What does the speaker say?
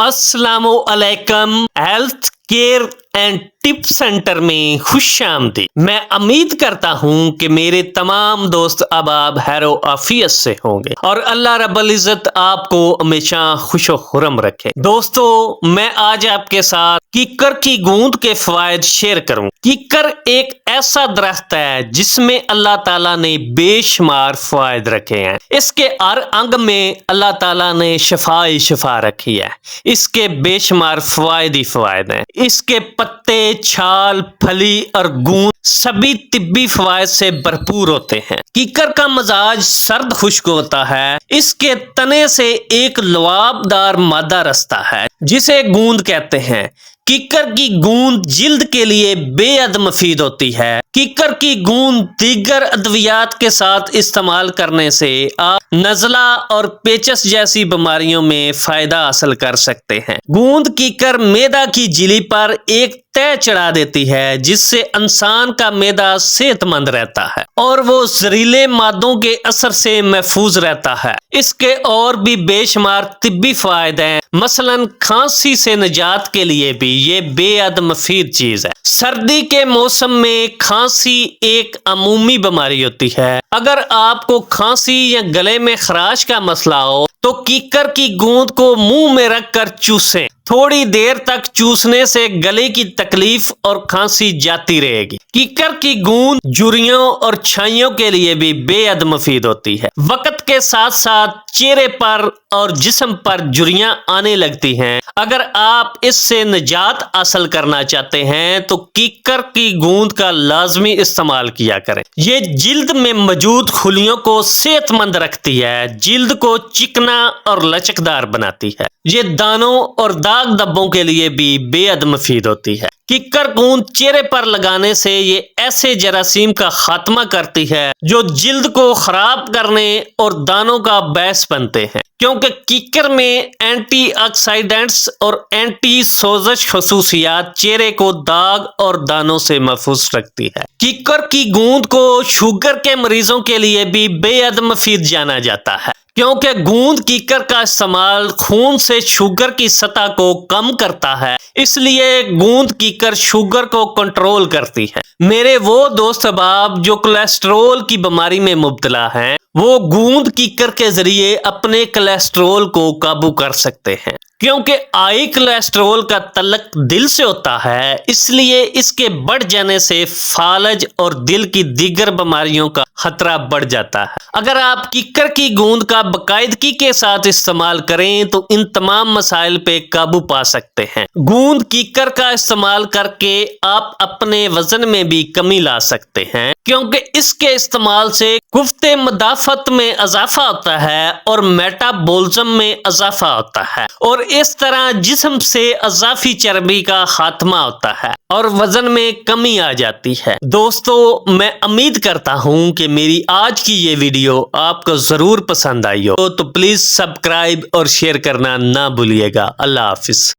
अस्सलाम वालेकुम। Health care and tip centre में खुश आमदीद। मैं उम्मीद करता हूँ कि मेरे तमाम दोस्त अब हैरो आफियत से होंगे और अल्लाह रब्बुल इज्जत आपको हमेशा खुशो खुरम रखे। दोस्तों, मैं आज आपके साथ कीकर की गूंद के फवायद शेयर करूँ। कीकर एक ऐसा दरख्त है जिसमें अल्लाह ताला ने बेशुमार फवायद रखे हैं। इसके हर अंग में अल्लाह ताला ने शिफा ही शिफा रखी है। इसके बेशुमार फवायद ही फवायद हैं। इसके पत्ते, छाल, फली और गूंद सभी तिब्बी फवायद से भरपूर होते हैं। कीकर का मजाज सर्द खुश्क होता है। इसके तने से एक लुआबदार मादा रसता है जिसे गूंद कहते हैं। कीकर की गूंद जिल्द के लिए बेहद मुफीद होती है। कीकर की गूंद दीगर अद्वियात के साथ इस्तेमाल करने से आप नज़ला और पेचस जैसी बीमारियों में फायदा हासिल कर सकते हैं। गूंद कीकर मैदा की झिल्ली पर एक तय चढ़ा देती है जिससे इंसान का मैदा सेहतमंद रहता है और वो जहरीले मादों के असर से महफूज रहता है। इसके और भी बेशुमार तिब्बी फायदे हैं। मसलन खांसी से निजात के लिए भी ये बेहद मुफीद चीज है। सर्दी के मौसम में खांसी एक अमूमी बीमारी होती है। अगर आपको खांसी या गले में खराश का मसला हो तो कीकर की गूंद को मुंह में रखकर चूसें। थोड़ी देर तक चूसने से गले की तकलीफ और खांसी जाती रहेगी। कीकर की गूंद झुर्रियों और छाइयों के लिए भी बेहद मुफीद होती है। वक्त के साथ साथ चेहरे पर और जिस्म पर झुर्रियां आने लगती हैं। अगर आप इससे निजात हासिल करना चाहते हैं तो कीकर की गूंद का लाजमी इस्तेमाल किया करें। ये जिल्द में मौजूद खुलियों को सेहतमंद रखती है, जिल्द को चिकना और लचकदार बनाती है। ये दानों और दाग धब्बों के लिए भी बेहद मुफीद होती है। कीकर गूंद चेहरे पर लगाने से ये ऐसे जरासीम का खात्मा करती है जो जिल्द को खराब करने और दानों का बायस बनते हैं, क्योंकि कीकर में एंटीऑक्सीडेंट्स और एंटी सोजश खसूसियात चेहरे को दाग और दानों से महफूज रखती है। कीकर की गूंद को शुगर के मरीजों के लिए भी बेहद मुफीद जाना जाता है, क्योंकि गूंद कीकर का इस्तेमाल खून से शुगर की सतह को कम करता है। इसलिए गूंद कीकर शुगर को कंट्रोल करती है। मेरे वो दोस्त अहबाब जो कोलेस्ट्रोल की बीमारी में मुब्तला हैं, वो गूंद कीकर के जरिए अपने कोलेस्ट्रोल को काबू कर सकते हैं। क्योंकि हाई कोलेस्ट्रोल का तल्लक दिल से होता है, इसलिए इसके बढ़ जाने से फालज और दिल की दीगर बीमारियों का खतरा बढ़ जाता है। अगर आप कीकर की गूंद का बाकायदगी के साथ इस्तेमाल करें तो इन तमाम मसाइल पे काबू पा सकते हैं। गूंद कीकर का इस्तेमाल करके आप अपने वजन में भी कमी ला सकते हैं, क्योंकि इसके इस्तेमाल से कुफ्ते मदाफत में इजाफा होता है और मेटाबॉलिज्म में इजाफा होता है और इस तरह जिस्म से अजाफी चर्बी का खात्मा होता है और वजन में कमी आ जाती है। दोस्तों, मैं उम्मीद करता हूं कि मेरी आज की ये वीडियो आपको जरूर पसंद आई हो, तो प्लीज सब्सक्राइब और शेयर करना ना भूलिएगा। अल्लाह हाफिज।